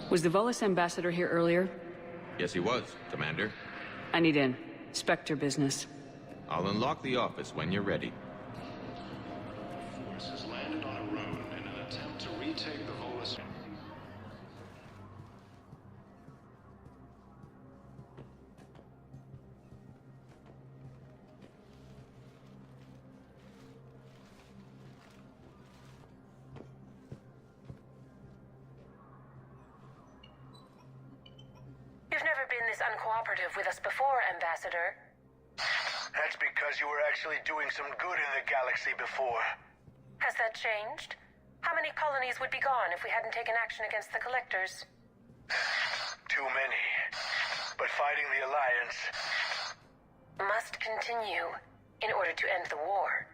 Was the Volus ambassador here earlier? Yes, he was, Commander. I need in. Spectre business. I'll unlock the office when you're ready. Force has landed on a road in an attempt to retake the Volus. You've never been this uncooperative with us before, Ambassador. That's because you were actually doing some good in the galaxy before. Has that changed? How many colonies would be gone if we hadn't taken action against the Collectors? Too many. But fighting the Alliance... Must continue in order to end the war.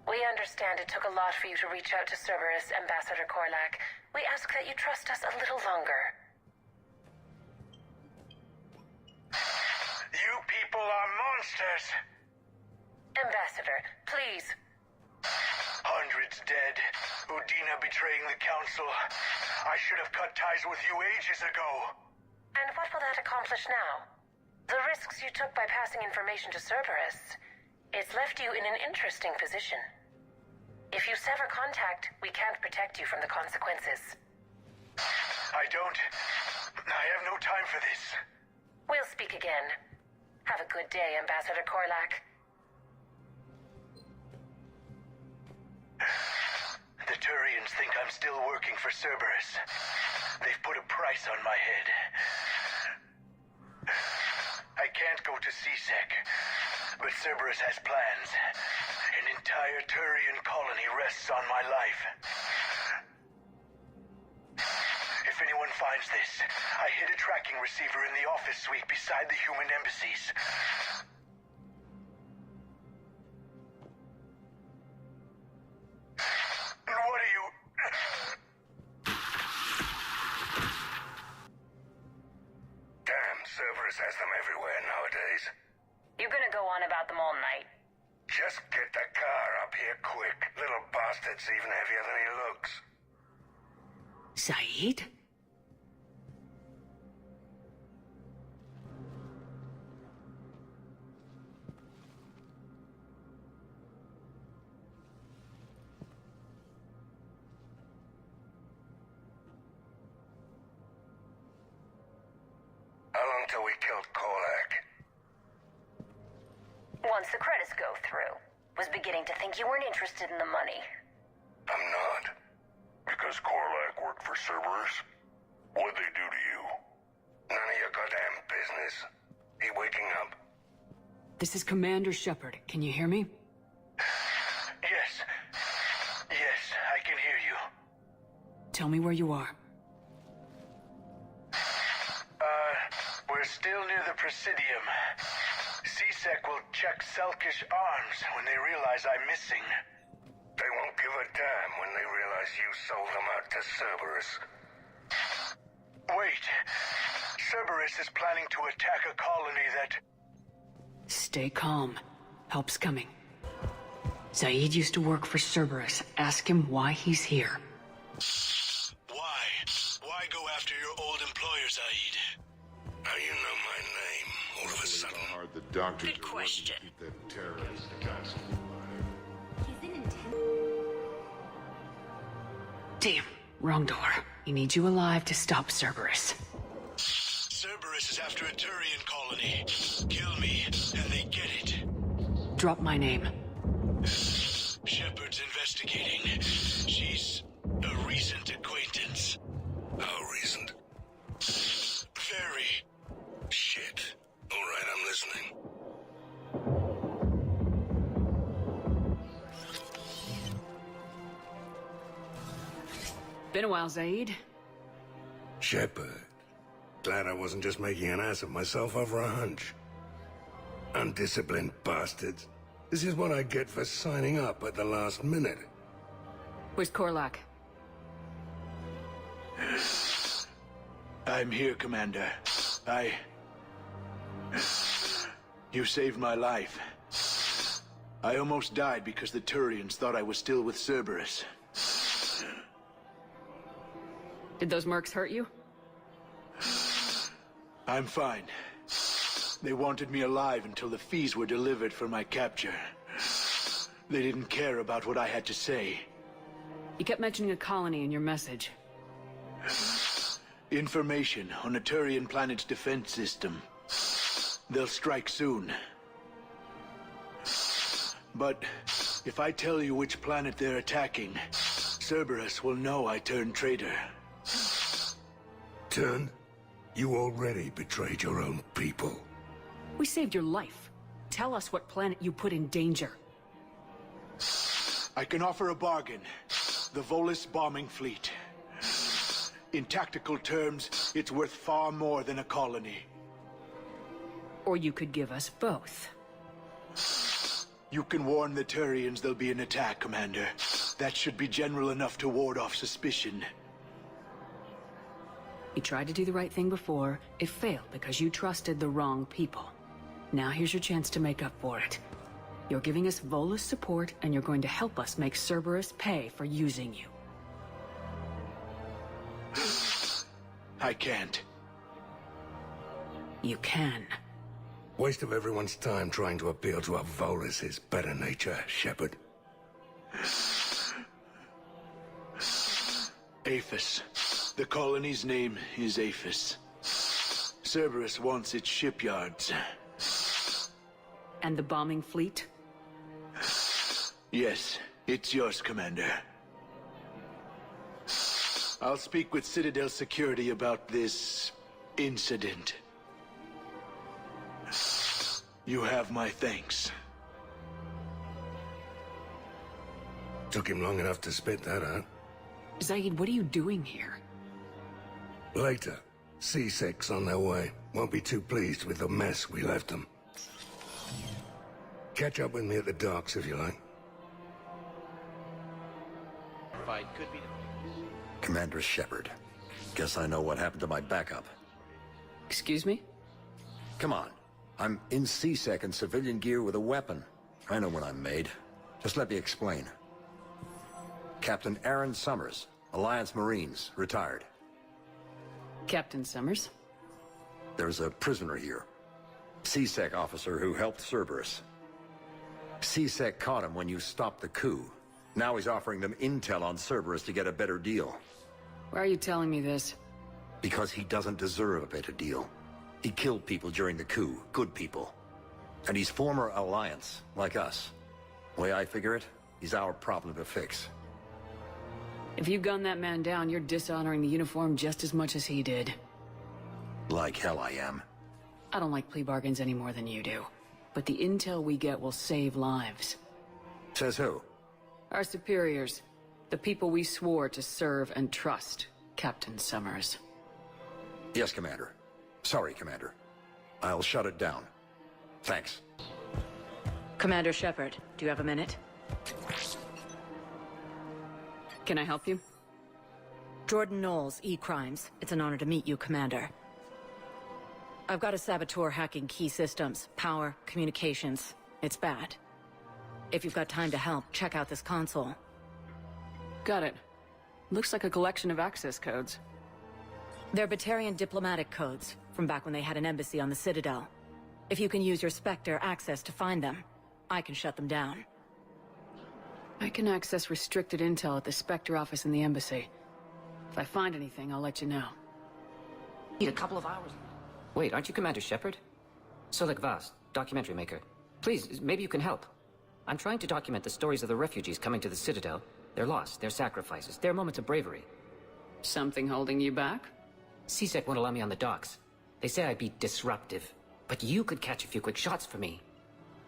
We understand it took a lot for you to reach out to Cerberus, Ambassador Korlak. We ask that you trust us a little longer. You people are monsters! Ambassador, please. Hundreds dead. Udina betraying the Council. I should have cut ties with you ages ago. And what will that accomplish now? The risks you took by passing information to Cerberus, it's left you in an interesting position. If you sever contact, we can't protect you from the consequences. I have no time for this. We'll speak again. Have a good day, Ambassador Korlak. The Turians think I'm still working for Cerberus. They've put a price on my head. I can't go to CSEC, but Cerberus has plans. An entire Turian colony rests on my life. If anyone finds this, I hid a tracking receiver in the office suite beside the human embassies. What are you... Damn, Cerberus has them everywhere nowadays. You're gonna go on about them all night. Just get the car up here quick. Little bastard's even heavier than he looks. Saeed? How long till we killed Korlak? Once the credits go through. Was beginning to think you weren't interested in the money. I'm not. Because Korlak worked for Cerberus? What'd they do to you? None of your goddamn business. He waking up? This is Commander Shepard. Can you hear me? Yes. Yes, I can hear you. Tell me where you are. We're still near the Presidium. CSEC will check Selkish arms when they realize I'm missing. They won't give a damn when they realize you sold them out to Cerberus. Wait. Cerberus is planning to attack a colony that... Stay calm. Help's coming. Saeed used to work for Cerberus. Ask him why he's here. Why? Why go after your old employer, Saeed? How you know my name, all of a sudden? Hard the doctors Good question. That terrorist. The Council. Damn. Wrong door. He needs you alive to stop Cerberus. Cerberus is after a Turian colony. Kill me, and they get it. Drop my name. Shepard's investigating. She's a recent acquaintance. How recent? Very. Shit. All right, I'm listening. Been a while, Saeed. Shepard. Glad I wasn't just making an ass of myself over a hunch. Undisciplined bastards. This is what I get for signing up at the last minute. Where's Korlak? I'm here, Commander. You saved my life. I almost died because the Turians thought I was still with Cerberus. Did those mercs hurt you? I'm fine. They wanted me alive until the fees were delivered for my capture. They didn't care about what I had to say. You kept mentioning a colony in your message. Information on a Turian planet's defense system. They'll strike soon. But if I tell you which planet they're attacking, Cerberus will know I turned traitor. Turned? You already betrayed your own people. We saved your life. Tell us what planet you put in danger. I can offer a bargain. The Volus bombing fleet. In tactical terms, it's worth far more than a colony. Or you could give us both. You can warn the Turians there'll be an attack, Commander. That should be general enough to ward off suspicion. You tried to do the right thing before. It failed because you trusted the wrong people. Now here's your chance to make up for it. You're giving us Volus support, and you're going to help us make Cerberus pay for using you. I can't. You can. Waste of everyone's time trying to appeal to a Volus's better nature, Shepard. Aphis. The colony's name is Aphis. Cerberus wants its shipyards. And the bombing fleet? Yes, it's yours, Commander. I'll speak with Citadel Security about this incident. You have my thanks. Took him long enough to spit that out. Zaid, what are you doing here? Later. C6 on their way. Won't be too pleased with the mess we left them. Catch up with me at the docks if you like. Fight could be... Commander Shepard. Guess I know what happened to my backup. Excuse me? Come on. I'm in C-Sec in civilian gear with a weapon. I know when I'm made. Just let me explain. Captain Aaron Summers, Alliance Marines, retired. Captain Summers? There's a prisoner here. C-Sec officer who helped Cerberus. C-Sec caught him when you stopped the coup. Now he's offering them intel on Cerberus to get a better deal. Why are you telling me this? Because he doesn't deserve a better deal. He killed people during the coup, good people. And he's former Alliance, like us. Way I figure it, he's our problem to fix. If you gunned that man down, you're dishonoring the uniform just as much as he did. Like hell I am. I don't like plea bargains any more than you do. But the intel we get will save lives. Says who? Our superiors. The people we swore to serve and trust, Captain Summers. Yes, Commander. Sorry, Commander. I'll shut it down. Thanks. Commander Shepard, do you have a minute? Can I help you? Jordan Knowles, E-Crimes. It's an honor to meet you, Commander. I've got a saboteur hacking key systems, power, communications. It's bad. If you've got time to help, check out this console. Got it. Looks like a collection of access codes. They're Batarian diplomatic codes, from back when they had an embassy on the Citadel. If you can use your Spectre access to find them, I can shut them down. I can access restricted intel at the Spectre office in the embassy. If I find anything, I'll let you know. Need a couple of hours. Wait, aren't you Commander Shepard? Solek Vaz, documentary maker. Please, maybe you can help. I'm trying to document the stories of the refugees coming to the Citadel. Their loss, their sacrifices, their moments of bravery. Something holding you back? CSEC won't allow me on the docks. They say I'd be disruptive. But you could catch a few quick shots for me.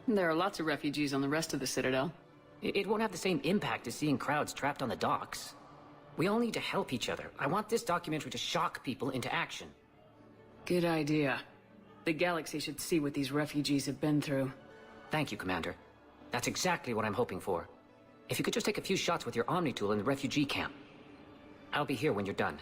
There are lots of refugees on the rest of the Citadel. It won't have the same impact as seeing crowds trapped on the docks. We all need to help each other. I want this documentary to shock people into action. Good idea. The galaxy should see what these refugees have been through. Thank you, Commander. That's exactly what I'm hoping for. If you could just take a few shots with your Omni tool in the refugee camp. I'll be here when you're done.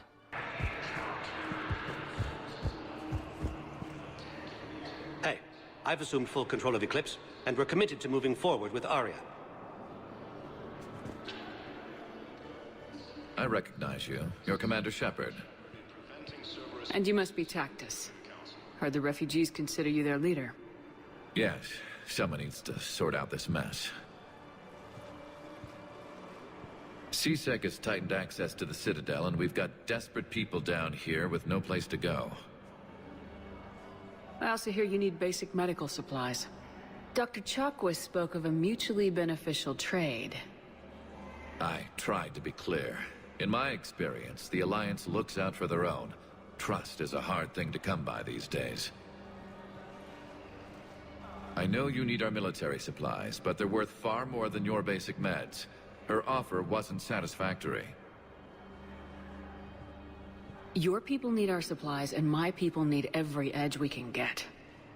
Hey, I've assumed full control of Eclipse, and we're committed to moving forward with Arya. I recognize you. You're Commander Shepard. And you must be Tactus. Heard the refugees consider you their leader. Yes, someone needs to sort out this mess. CSEC has tightened access to the Citadel, and we've got desperate people down here with no place to go. I also hear you need basic medical supplies. Dr. Chakwas spoke of a mutually beneficial trade. I tried to be clear. In my experience, the Alliance looks out for their own. Trust is a hard thing to come by these days. I know you need our military supplies, but they're worth far more than your basic meds. Her offer wasn't satisfactory. Your people need our supplies, and my people need every edge we can get.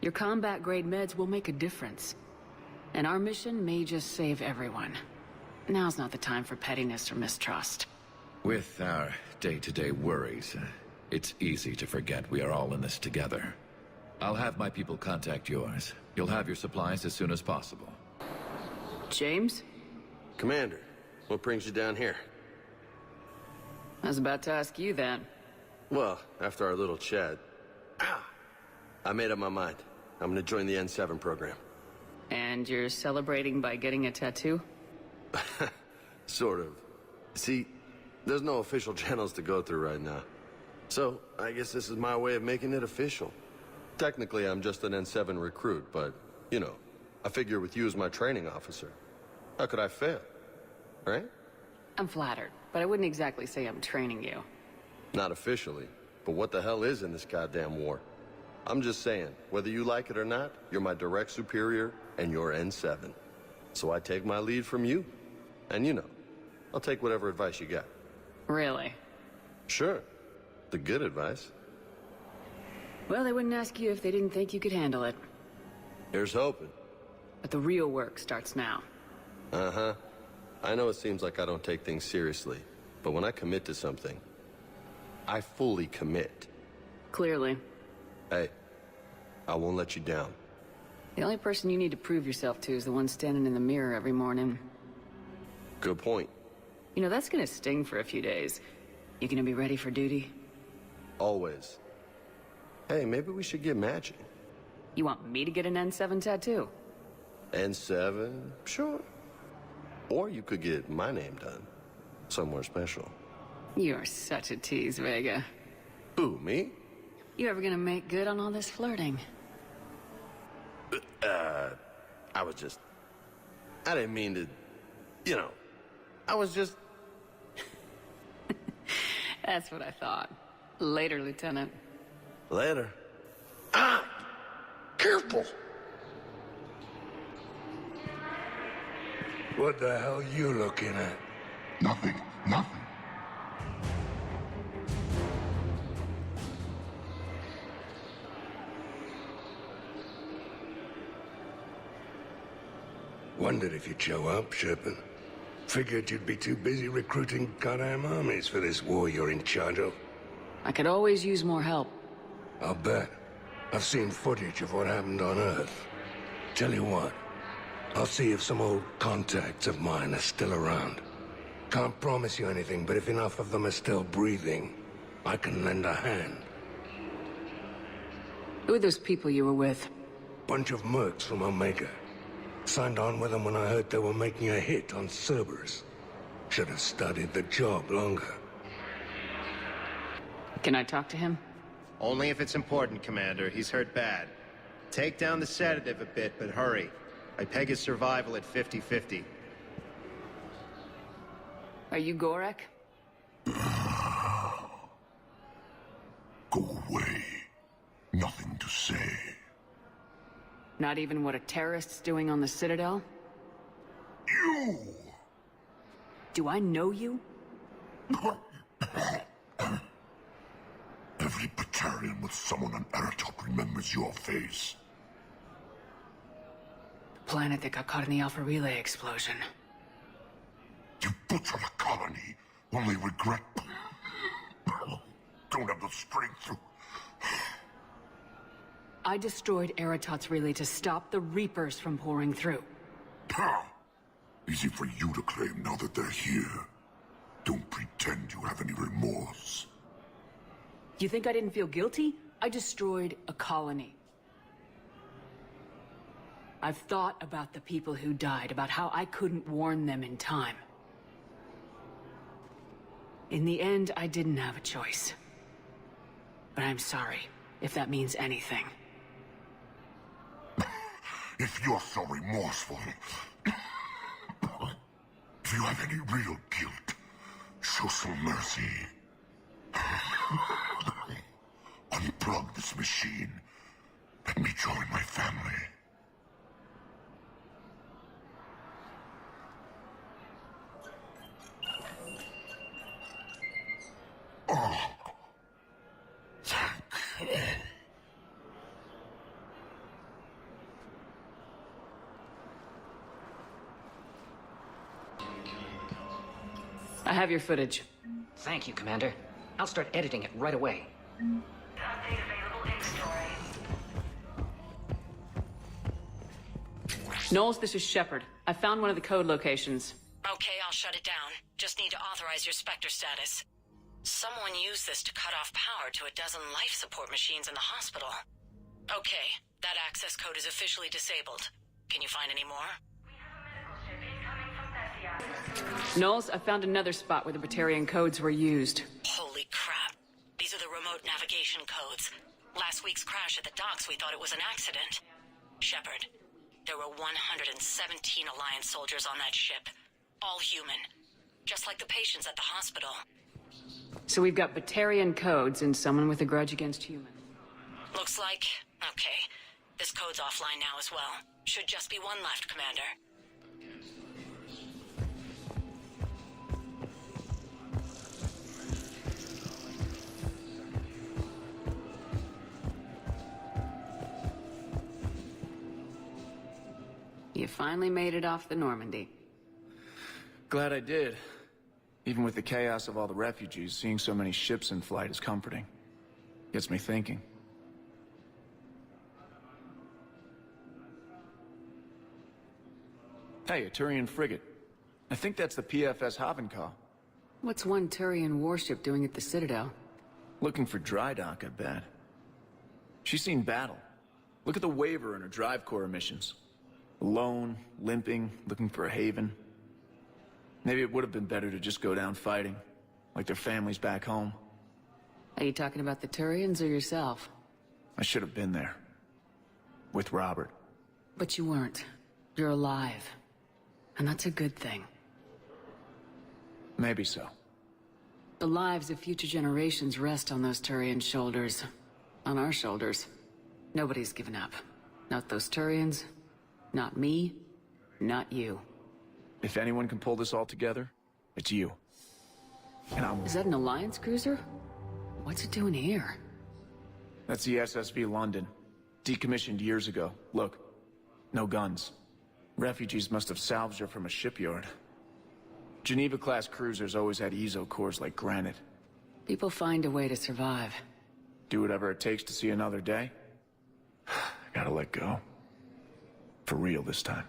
Your combat-grade meds will make a difference. And our mission may just save everyone. Now's not the time for pettiness or mistrust. With our day-to-day worries, it's easy to forget we are all in this together. I'll have my people contact yours. You'll have your supplies as soon as possible. James? Commander, what brings you down here? I was about to ask you that. Well, after our little chat, I made up my mind. I'm gonna join the N7 program. And you're celebrating by getting a tattoo? Sort of. See, there's no official channels to go through right now. So, I guess this is my way of making it official. Technically, I'm just an N7 recruit, but, you know, I figure with you as my training officer, how could I fail? Right? I'm flattered, but I wouldn't exactly say I'm training you. Not officially, but what the hell is in this goddamn war? I'm just saying, whether you like it or not, you're my direct superior, and you're N7. So I take my lead from you. And you know, I'll take whatever advice you got. Really? Sure. The good advice. Well, they wouldn't ask you if they didn't think you could handle it. Here's hoping. But the real work starts now. Uh-huh. I know it seems like I don't take things seriously, but when I commit to something, I fully commit. Clearly. Hey, I won't let you down. The only person you need to prove yourself to is the one standing in the mirror every morning. Good point. You know, that's gonna sting for a few days. You gonna be ready for duty? Always. Hey, maybe we should get matching. You want me to get an N7 tattoo? N7? Sure. Or you could get my name done. Somewhere special. You're such a tease, Vega. Who, me? You ever gonna make good on all this flirting? I didn't mean to, you know, I was just... That's what I thought. Later, Lieutenant. Later. Careful! What the hell you looking at? Nothing. Nothing. Wondered if you'd show up, Shepard. Figured you'd be too busy recruiting goddamn armies for this war you're in charge of. I could always use more help. I'll bet. I've seen footage of what happened on Earth. Tell you what, I'll see if some old contacts of mine are still around. Can't promise you anything, but if enough of them are still breathing, I can lend a hand. Who are those people you were with? Bunch of mercs from Omega. Signed on with them when I heard they were making a hit on Cerberus. Should have studied the job longer. Can I talk to him? Only if it's important, Commander. He's hurt bad. Take down the sedative a bit, but hurry. I peg his survival at 50-50. Are you Gorek? Go away. Nothing to say. Not even what a terrorist's doing on the Citadel? You! Do I know you? Every Batarian with someone on Eratop remembers your face. The planet that got caught in the Alpha Relay explosion. You butchered a colony, only regret... Don't have the strength to... I destroyed Eratot's relay to stop the Reapers from pouring through. Easy for you to claim now that they're here. Don't pretend you have any remorse. You think I didn't feel guilty? I destroyed a colony. I've thought about the people who died, about how I couldn't warn them in time. In the end, I didn't have a choice. But I'm sorry, if that means anything. If you're so remorseful, if you have any real guilt, show some mercy. Unplug this machine. Let me join my family. Oh. Thank you. I have your footage. Thank you, Commander. I'll start editing it right away. Update available inventory. Knowles, this is Shepard. I found one of the code locations. Okay, I'll shut it down. Just need to authorize your Spectre status. Someone used this to cut off power to a dozen life support machines in the hospital. Okay, that access code is officially disabled. Can you find any more? Knowles, I found another spot where the Batarian codes were used. Holy crap. These are the remote navigation codes. Last week's crash at the docks, we thought it was an accident. Shepard, there were 117 Alliance soldiers on that ship. All human. Just like the patients at the hospital. So we've got Batarian codes and someone with a grudge against humans. Looks like... Okay. This code's offline now as well. Should just be one left, Commander. You finally made it off the Normandy. Glad I did. Even with the chaos of all the refugees, seeing so many ships in flight is comforting. Gets me thinking. Hey, a Turian frigate. I think that's the PFS Havenkaw. What's one Turian warship doing at the Citadel? Looking for dry dock, I bet. She's seen battle. Look at the waiver in her drive core emissions. Alone, limping, looking for a haven. Maybe it would have been better to just go down fighting, like their families back home. Are you talking about the Turians or yourself? I should have been there. With Robert. But you weren't. You're alive. And that's a good thing. Maybe so. The lives of future generations rest on those Turian shoulders. On our shoulders. Nobody's given up. Not those Turians. Not me. Not you. If anyone can pull this all together, it's you. And I'm... Is that an Alliance cruiser? What's it doing here? That's the SSV London. Decommissioned years ago. Look. No guns. Refugees must have salvaged her from a shipyard. Geneva-class cruisers always had eezo cores like granite. People find a way to survive. Do whatever it takes to see another day. I gotta let go. For real this time.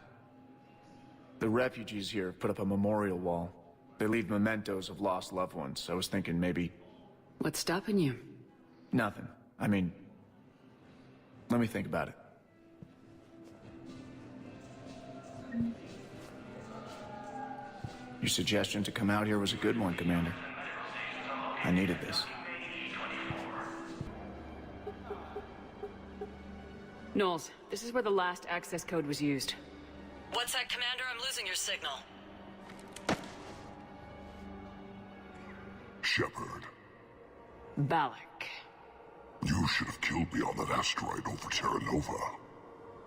The refugees here have put up a memorial wall. They leave mementos of lost loved ones. I was thinking maybe... What's stopping you? Nothing. I mean... Let me think about it. Your suggestion to come out here was a good one, Commander. I needed this. Knowles, this is where the last access code was used. What's that, Commander? I'm losing your signal. Shepard. Balak. You should have killed me on that asteroid over Terra Nova.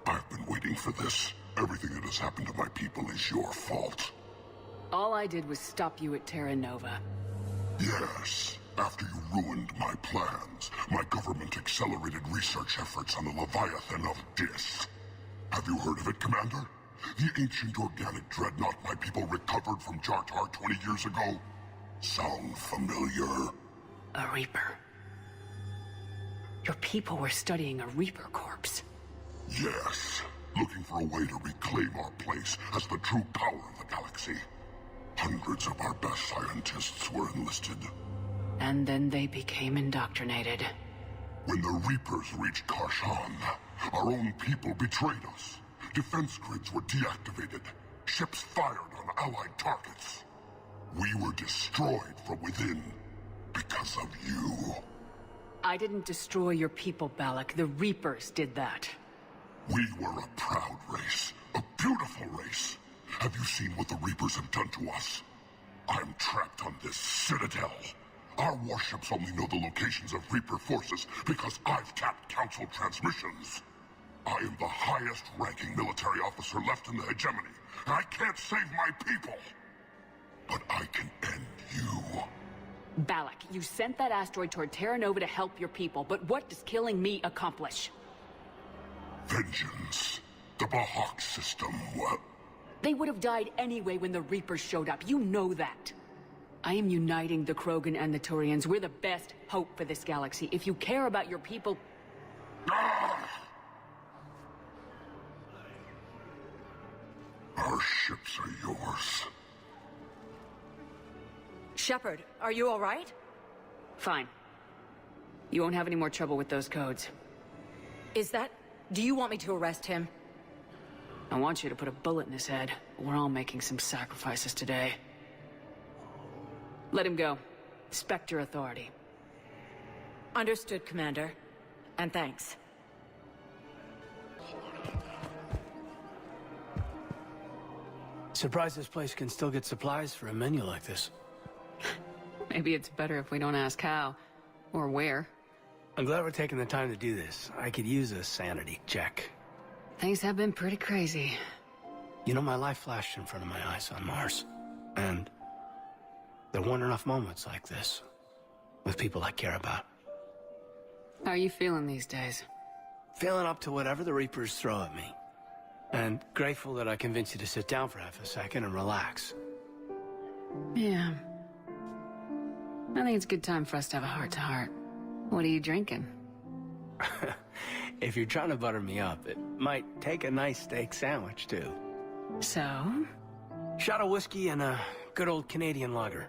I've been waiting for this. Everything that has happened to my people is your fault. All I did was stop you at Terra Nova. Yes. After you ruined my plans, my government accelerated research efforts on the Leviathan of Dis. Have you heard of it, Commander? The ancient organic dreadnought my people recovered from Jartar 20 years ago? Sound familiar? A Reaper. Your people were studying a Reaper corpse. Yes. Looking for a way to reclaim our place as the true power of the galaxy. Hundreds of our best scientists were enlisted. And then they became indoctrinated. When the Reapers reached Karshan, our own people betrayed us. Defense grids were deactivated. Ships fired on Allied targets. We were destroyed from within because of you. I didn't destroy your people, Balak. The Reapers did that. We were a proud race. A beautiful race. Have you seen what the Reapers have done to us? I'm trapped on this citadel. Our warships only know the locations of Reaper forces because I've tapped Council transmissions. I am the highest-ranking military officer left in the hegemony, and I can't save my people. But I can end you. Balak, you sent that asteroid toward Terra Nova to help your people, but what does killing me accomplish? Vengeance. The Bahak system, what? They would have died anyway when the Reapers showed up. You know that. I am uniting the Krogan and the Turians. We're the best hope for this galaxy. If you care about your people... Our ships are yours. Shepard, are you all right? Fine. You won't have any more trouble with those codes. Is that... Do you want me to arrest him? I want you to put a bullet in his head. We're all making some sacrifices today. Let him go. Respect your authority. Understood, Commander. And thanks. Surprised this place can still get supplies for a menu like this. Maybe it's better if we don't ask how. Or where. I'm glad we're taking the time to do this. I could use a sanity check. Things have been pretty crazy. You know, my life flashed in front of my eyes on Mars. And there weren't enough moments like this. With people I care about. How are you feeling these days? Feeling up to whatever the Reapers throw at me. And grateful that I convinced you to sit down for half a second and relax. Yeah. I think it's a good time for us to have a heart-to-heart. What are you drinking? If you're trying to butter me up, it might take a nice steak sandwich, too. So? Shot of whiskey and a good old Canadian lager.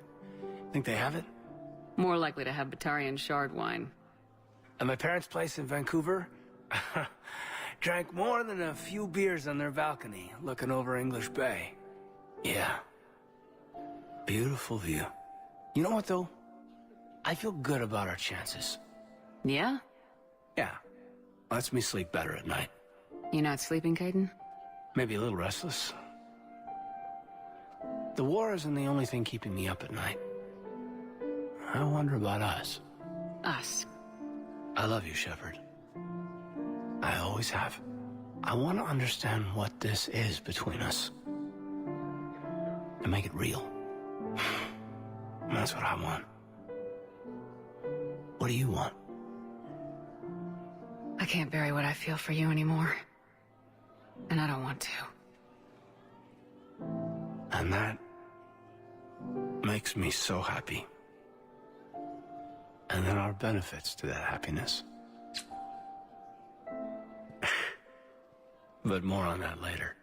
Think they have it? More likely to have Batarian shard wine. At my parents' place in Vancouver, drank more than a few beers on their balcony, looking over English Bay. Yeah. Beautiful view. You know what, though? I feel good about our chances. Yeah? Yeah. Lets me sleep better at night. You not sleeping, Caden? Maybe a little restless. The war isn't the only thing keeping me up at night. I wonder about us. Us? I love you, Shepard. I always have. I want to understand what this is between us. And make it real. That's what I want. What do you want? I can't bury what I feel for you anymore. And I don't want to. And that makes me so happy. And there are benefits to that happiness. But more on that later.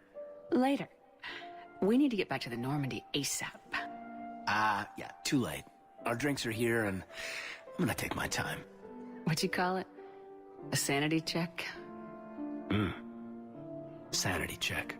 Later. We need to get back to the Normandy ASAP. Yeah, too late. Our drinks are here, and I'm gonna take my time. What'd you call it? A sanity check? Sanity check.